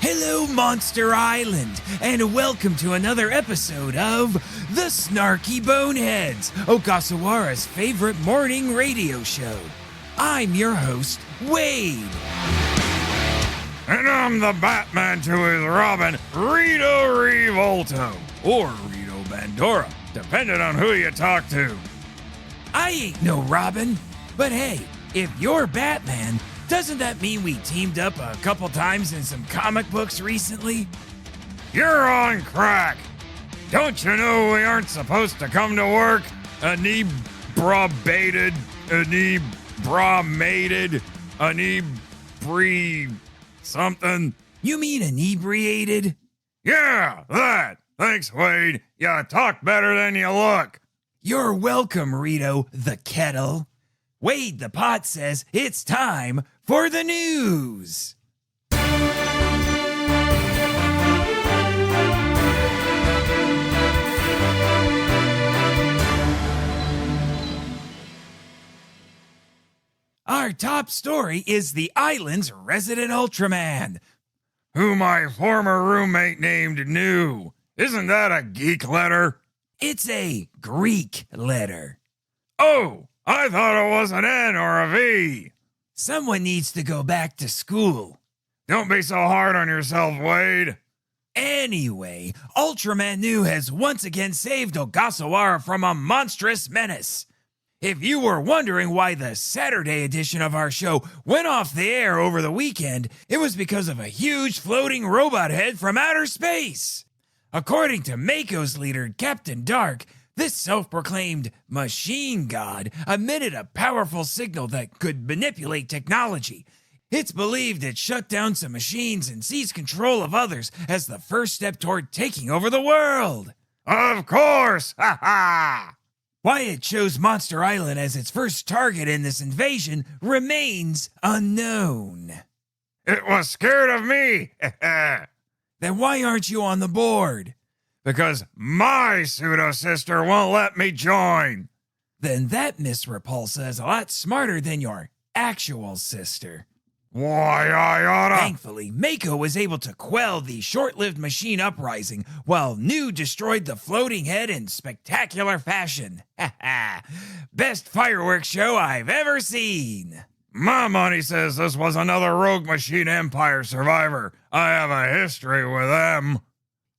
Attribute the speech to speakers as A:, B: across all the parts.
A: Hello, Monster Island, and welcome to another episode of the Snarky Boneheads, Okasawara's favorite morning radio show. I'm your host, Wade.
B: And I'm the Batman to his Robin, Rito Revolto, or Rito Bandora, depending on who you talk to.
A: I ain't no Robin, but hey, if you're Batman, doesn't that mean we teamed up a couple times in some comic books recently?
B: You're on crack. Don't you know we aren't supposed to come to work inebriated, something?
A: You mean inebriated?
B: Yeah, that. Thanks, Wade. You talk better than you look.
A: You're welcome, Rito the Kettle. Wade the Pot says it's time for the news. Our top story is the island's resident Ultraman,
B: who my former roommate named Nu. Isn't that a geek letter?
A: It's a Greek letter.
B: Oh, I thought it was an N or a V.
A: Someone needs to go back to school.
B: Don't be so hard on yourself, Wade.
A: Anyway, Ultraman Nu has once again saved Okasawara from a monstrous menace. If you were wondering why the Saturday edition of our show went off the air over the weekend, it was because of a huge floating robot head from outer space. According to Mako's leader, Captain Dark, this self-proclaimed machine god emitted a powerful signal that could manipulate technology. It's believed it shut down some machines and seized control of others as the first step toward taking over the world.
B: Of course! Ha ha!
A: Why it chose Monster Island as its first target in this invasion remains unknown.
B: It was scared of me!
A: Then why aren't you on the board?
B: Because my pseudo-sister won't let me join.
A: Then that Miss Repulsa is a lot smarter than your actual sister.
B: Why, I oughta...
A: Thankfully, Mako was able to quell the short-lived machine uprising, while Nu destroyed the floating head in spectacular fashion. Ha ha! Best fireworks show I've ever seen.
B: My money says this was another Rogue Machine Empire survivor. I have a history with them.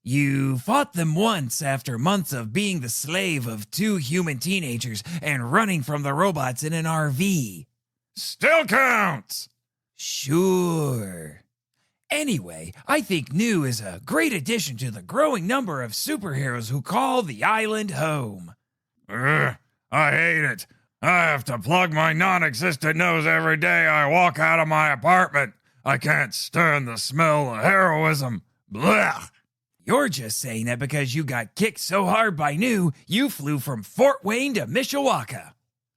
A: You fought them once after months of being the slave of two human teenagers and running from the robots in an RV.
B: Still counts!
A: Sure. Anyway, I think Nu is a great addition to the growing number of superheroes who call the island home.
B: I hate it. I have to plug my non-existent nose every day I walk out of my apartment. I can't stand the smell of heroism. Blech!
A: You're just saying that because you got kicked so hard by Nu, you flew from Fort Wayne to Mishawaka.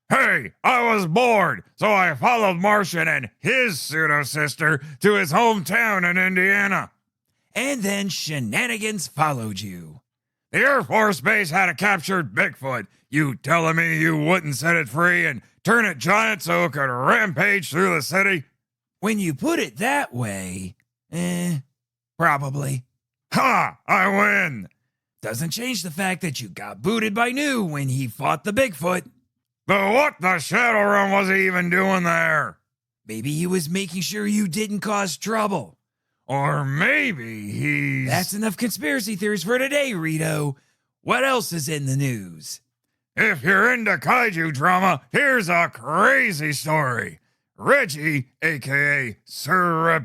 B: Hey, I was bored, so I followed Martian and his pseudo-sister to his hometown in Indiana.
A: And then shenanigans followed you.
B: The Air Force Base had a captured Bigfoot. You telling me you wouldn't set it free and turn it giant so it could rampage through the city?
A: When you put it that way, probably.
B: Ha! I win!
A: Doesn't change the fact that you got booted by Nu when he fought the Bigfoot.
B: But what the Shadowrun was he even doing there?
A: Maybe he was making sure you didn't cause trouble.
B: Or maybe he's...
A: That's enough conspiracy theories for today, Rito. What else is in the news?
B: If you're into kaiju drama, here's a crazy story. Reggie, a.k.a. Sir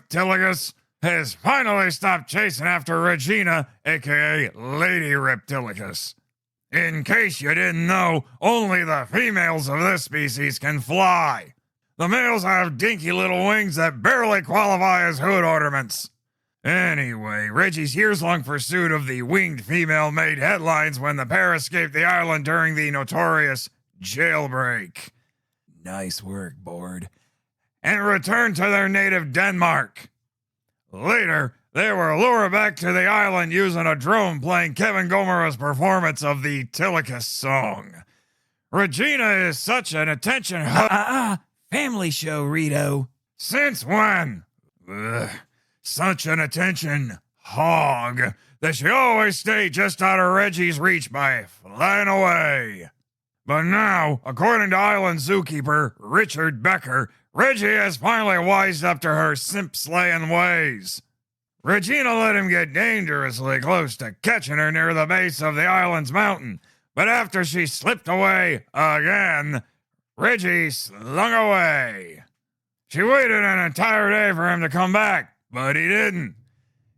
B: Reptilicus, has finally stopped chasing after Regina, a.k.a. Lady Reptilicus. In case you didn't know, only the females of this species can fly. The males have dinky little wings that barely qualify as hood ornaments. Anyway, Reggie's years-long pursuit of the winged female made headlines when the pair escaped the island during the notorious jailbreak.
A: Nice work, Board.
B: And returned to their native Denmark. Later, they were lured back to the island using a drone playing Kevin Gomera's performance of the Telecus song. Regina is such an attention
A: family show, Rito.
B: Since when? Such an attention hog that she always stayed just out of Reggie's reach by flying away. But now, according to island zookeeper Richard Becker, Reggie has finally wised up to her simp-slaying ways. Regina let him get dangerously close to catching her near the base of the island's mountain, but after she slipped away again, Reggie slung away. She waited an entire day for him to come back, but he didn't.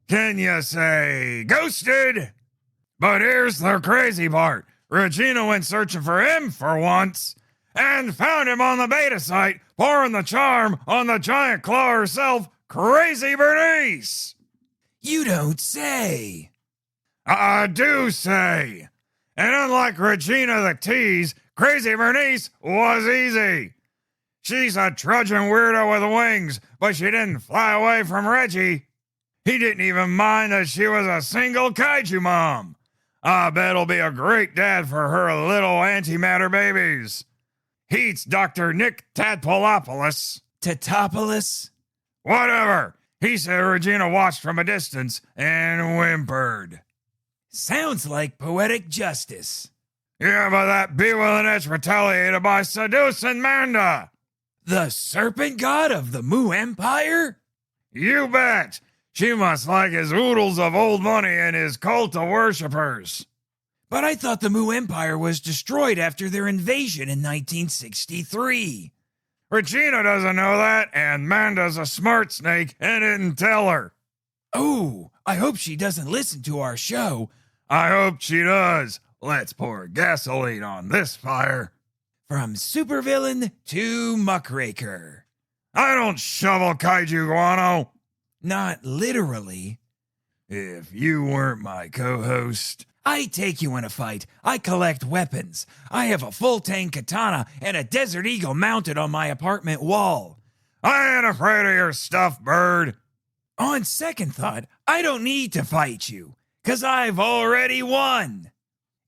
B: Can you say ghosted? But here's the crazy part. Regina went searching for him for once and found him on the beta site, pouring the charm on the giant claw herself, Crazy Bernice.
A: You don't say.
B: I do say. And unlike Regina the Tease, Crazy Bernice was easy. She's a trudging weirdo with wings, but she didn't fly away from Reggie. He didn't even mind that she was a single kaiju mom. I bet he'll be a great dad for her little antimatter babies. He's Dr. Nick Tadpolopoulos.
A: Tatopoulos?
B: Whatever. He said Regina watched from a distance and whimpered.
A: Sounds like poetic justice.
B: Yeah, but that bewilling etch retaliated by seducing Manda.
A: The serpent god of the Mu Empire?
B: You bet. She must like his oodles of old money and his cult of worshippers.
A: But I thought the Mu Empire was destroyed after their invasion in 1963.
B: Regina doesn't know that, and Manda's a smart snake and didn't tell her.
A: Oh, I hope she doesn't listen to our show.
B: I hope she does. Let's pour gasoline on this fire.
A: From supervillain to muckraker.
B: I don't shovel kaiju guano.
A: Not literally.
B: If you weren't my co-host...
A: I take you in a fight. I collect weapons. I have a full-tank katana and a Desert Eagle mounted on my apartment wall.
B: I ain't afraid of your stuff, bird.
A: On second thought, I don't need to fight you, 'cause I've already won.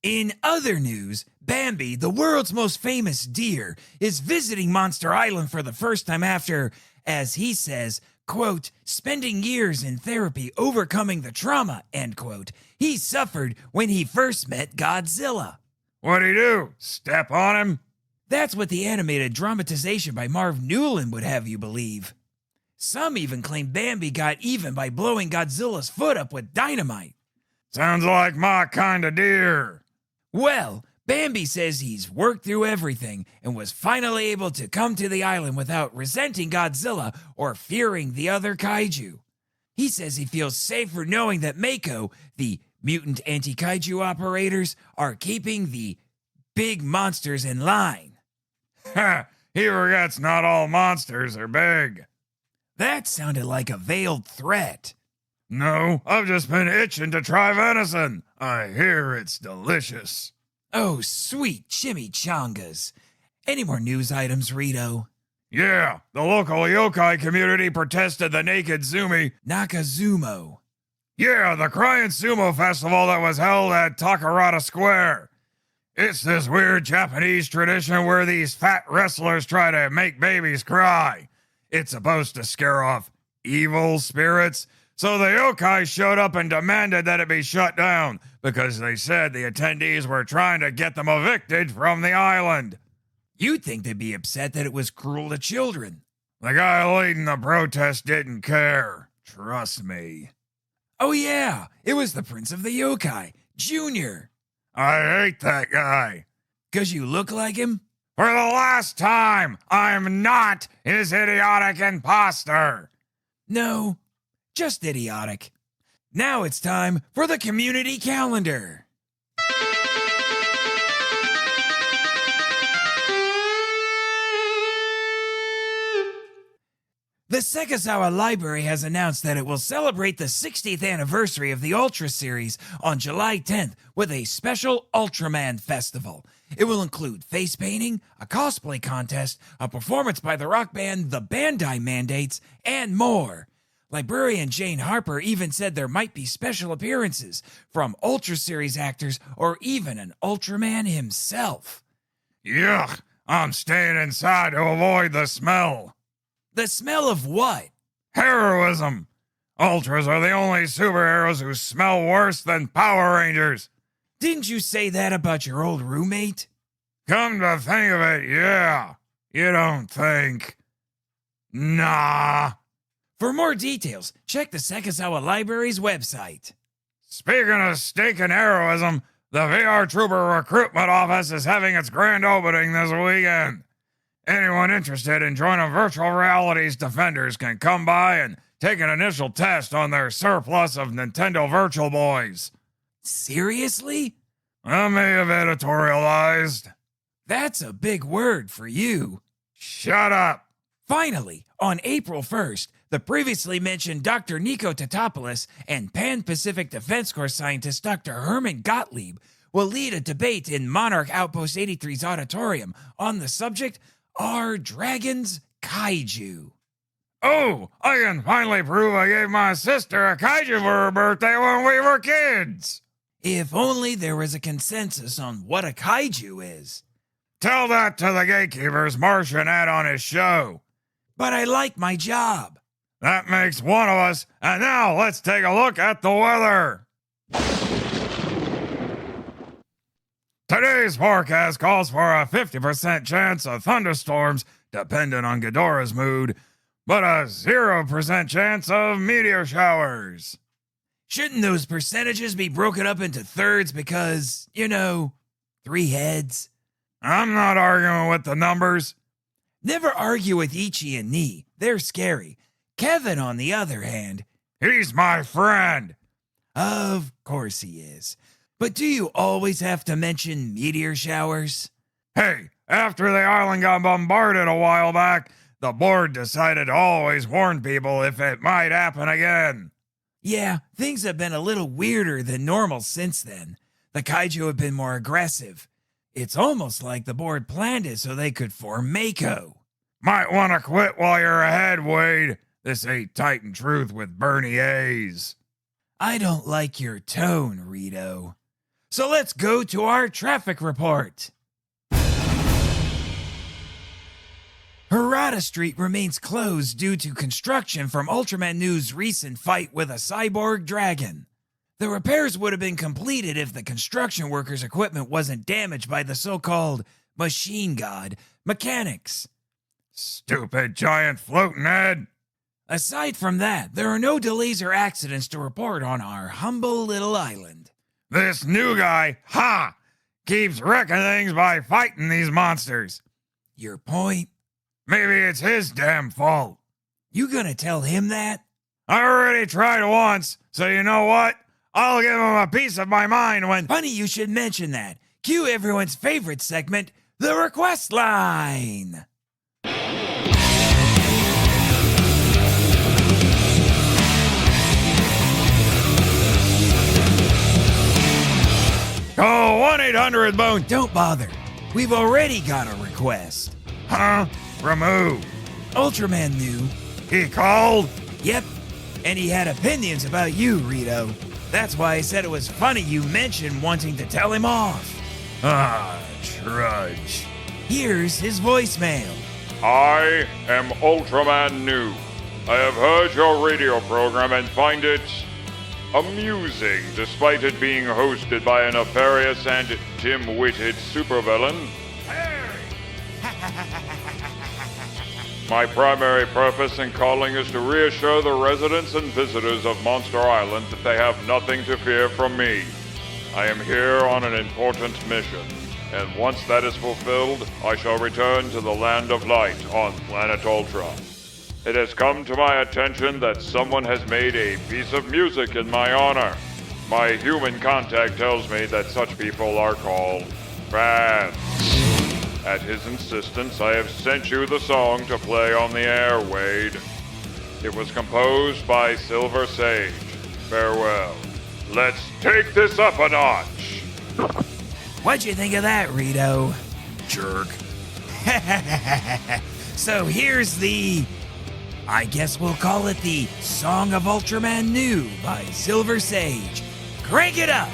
A: In other news, Bambi, the world's most famous deer, is visiting Monster Island for the first time after, as he says, quote, spending years in therapy overcoming the trauma, end quote, he suffered when he first met Godzilla.
B: What'd he do? Step on him?
A: That's what the animated dramatization by Marv Newland would have you believe. Some even claim Bambi got even by blowing Godzilla's foot up with dynamite.
B: Sounds like my kind of deer.
A: Well, Bambi says he's worked through everything and was finally able to come to the island without resenting Godzilla or fearing the other kaiju. He says he feels safer knowing that Mako, the mutant anti-kaiju operators, are keeping the big monsters in line.
B: Ha! He forgets not all monsters are big.
A: That sounded like a veiled threat.
B: No, I've just been itching to try venison. I hear it's delicious.
A: Oh, sweet chimichangas. Any more news items, Rito?
B: Yeah, the local yokai community protested the naked Zumi.
A: Nakazumo.
B: Yeah, the Crying Sumo Festival that was held at Takarada Square. It's this weird Japanese tradition where these fat wrestlers try to make babies cry. It's supposed to scare off evil spirits. So the yokai showed up and demanded that it be shut down because they said the attendees were trying to get them evicted from the island.
A: You'd think they'd be upset that it was cruel to children.
B: The guy leading the protest didn't care. Trust me.
A: Oh yeah, it was the Prince of the Yokai, Junior.
B: I hate that guy.
A: 'Cause you look like him?
B: For the last time, I'm not his idiotic imposter.
A: No, just idiotic. Now it's time for the community calendar. The Sekizawa Library has announced that it will celebrate the 60th anniversary of the Ultra series on July 10th with a special Ultraman festival. It will include face painting, a cosplay contest, a performance by the rock band The Bandai Mandates, and more. Librarian Jane Harper even said there might be special appearances from Ultra Series actors or even an Ultraman himself.
B: Yuck! I'm staying inside to avoid the smell.
A: The smell of what?
B: Heroism! Ultras are the only superheroes who smell worse than Power Rangers.
A: Didn't you say that about your old roommate?
B: Come to think of it, yeah. You don't think? Nah.
A: For more details, check the Sekizawa Library's website.
B: Speaking of stinking heroism, the VR Trooper Recruitment Office is having its grand opening this weekend. Anyone interested in joining Virtual Reality's Defenders can come by and take an initial test on their surplus of Nintendo Virtual Boys.
A: Seriously?
B: I may have editorialized.
A: That's a big word for you.
B: Shut up.
A: Finally, on April 1st, the previously mentioned Dr. Nico Tatopoulos and Pan-Pacific Defense Corps scientist Dr. Herman Gottlieb will lead a debate in Monarch Outpost 83's auditorium on the subject, Are Dragons Kaiju?
B: Oh, I can finally prove I gave my sister a kaiju for her birthday when we were kids.
A: If only there was a consensus on what a kaiju is.
B: Tell that to the gatekeepers Martian had on his show.
A: But I like my job.
B: That makes one of us, and now let's take a look at the weather. Today's forecast calls for a 50% chance of thunderstorms, dependent on Ghidorah's mood, but a 0% chance of meteor showers.
A: Shouldn't those percentages be broken up into thirds because, 3 heads?
B: I'm not arguing with the numbers.
A: Never argue with Ichi and Nee. They're scary. Kevin, on the other hand...
B: He's my friend.
A: Of course he is. But do you always have to mention meteor showers?
B: Hey, after the island got bombarded a while back, the board decided to always warn people if it might happen again.
A: Yeah, things have been a little weirder than normal since then. The kaiju have been more aggressive. It's almost like the board planned it so they could form Mako.
B: Might want to quit while you're ahead, Wade. This ain't Titan Truth with Bernie A's.
A: I don't like your tone, Rito. So let's go to our traffic report. Harada Street remains closed due to construction from Ultraman Nu's recent fight with a cyborg dragon. The repairs would have been completed if the construction workers' equipment wasn't damaged by the so-called machine god mechanics.
B: Stupid giant floating head.
A: Aside from that, there are no delays or accidents to report on our humble little island.
B: This new guy, keeps wrecking things by fighting these monsters.
A: Your point?
B: Maybe it's his damn fault.
A: You gonna tell him that?
B: I already tried once, so you know what? I'll give him a piece of my mind when...
A: Funny you should mention that. Cue everyone's favorite segment, the request line.
B: Oh, 1-800-BONE.
A: Don't bother. We've already got a request.
B: Huh? From who?
A: Ultraman Nu.
B: He called?
A: Yep. And he had opinions about you, Rito. That's why I said it was funny you mentioned wanting to tell him off.
B: Trudge.
A: Here's his voicemail.
C: I am Ultraman Nu. I have heard your radio program and find it amusing, despite it being hosted by a nefarious and dim-witted supervillain. My primary purpose in calling is to reassure the residents and visitors of Monster Island that they have nothing to fear from me. I am here on an important mission, and once that is fulfilled, I shall return to the Land of Light on Planet Ultra. It has come to my attention that someone has made a piece of music in my honor. My human contact tells me that such people are called fans. At his insistence, I have sent you the song to play on the air, Wade. It was composed by Silver Sage. Farewell. Let's take this up a notch.
A: What'd you think of that, Rito?
B: Jerk.
A: So here's the I guess we'll call it the Song of Ultraman Nu by Silver Sage. Crank it up!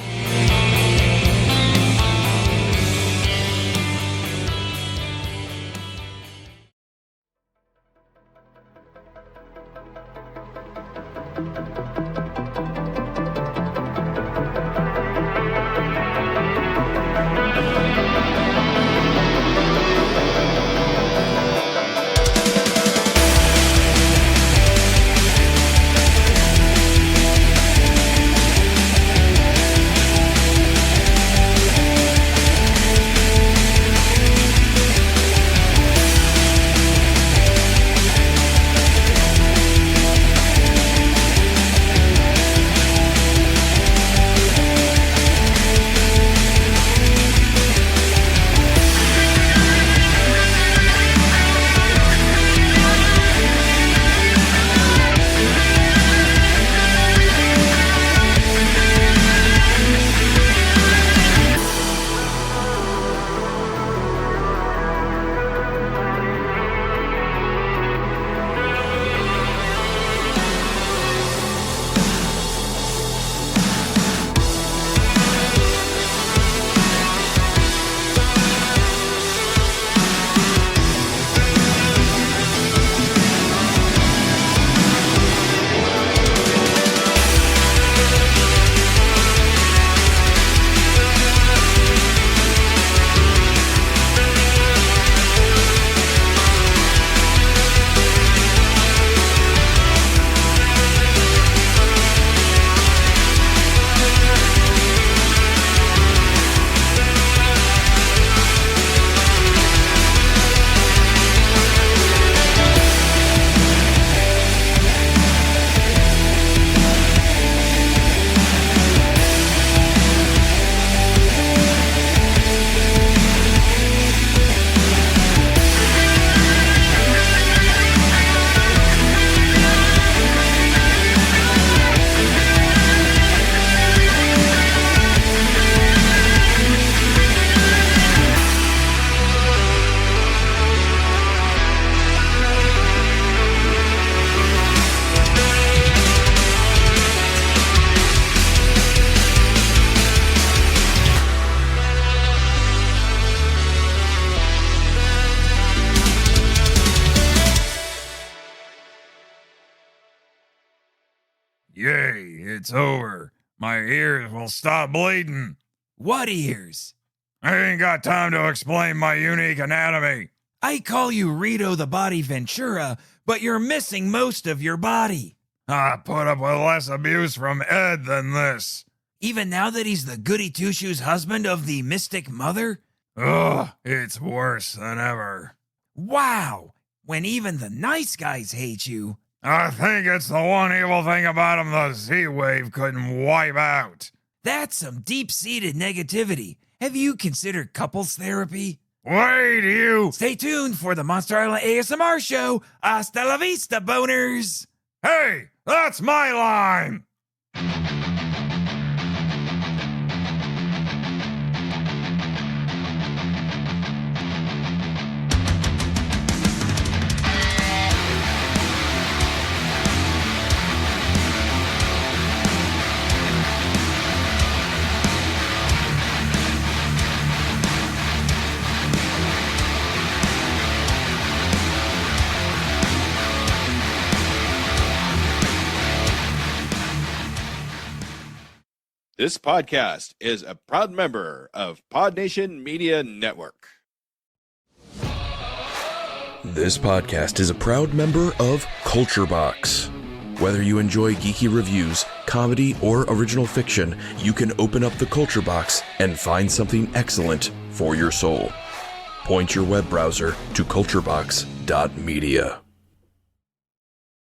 B: Yay, it's over. My ears will stop bleeding.
A: What ears?
B: I ain't got time to explain my unique anatomy.
A: I call you Rito the Body Ventura, but you're missing most of your body.
B: I put up with less abuse from Ed than this.
A: Even now that he's the goody two-shoes husband of the Mystic Mother?
B: Ugh, it's worse than ever.
A: Wow! When even the nice guys hate you.
B: I think it's the one evil thing about him the Z-Wave couldn't wipe out.
A: That's some deep-seated negativity. Have you considered couples therapy?
B: Wait, you!
A: Stay tuned for the Monster Island ASMR show. Hasta la vista, boners!
B: Hey, that's my line!
D: This podcast is a proud member of Pod Nation Media Network.
E: This podcast is a proud member of Culture Box. Whether you enjoy geeky reviews, comedy, or original fiction, you can open up the Culture Box and find something excellent for your soul. Point your web browser to culturebox.media.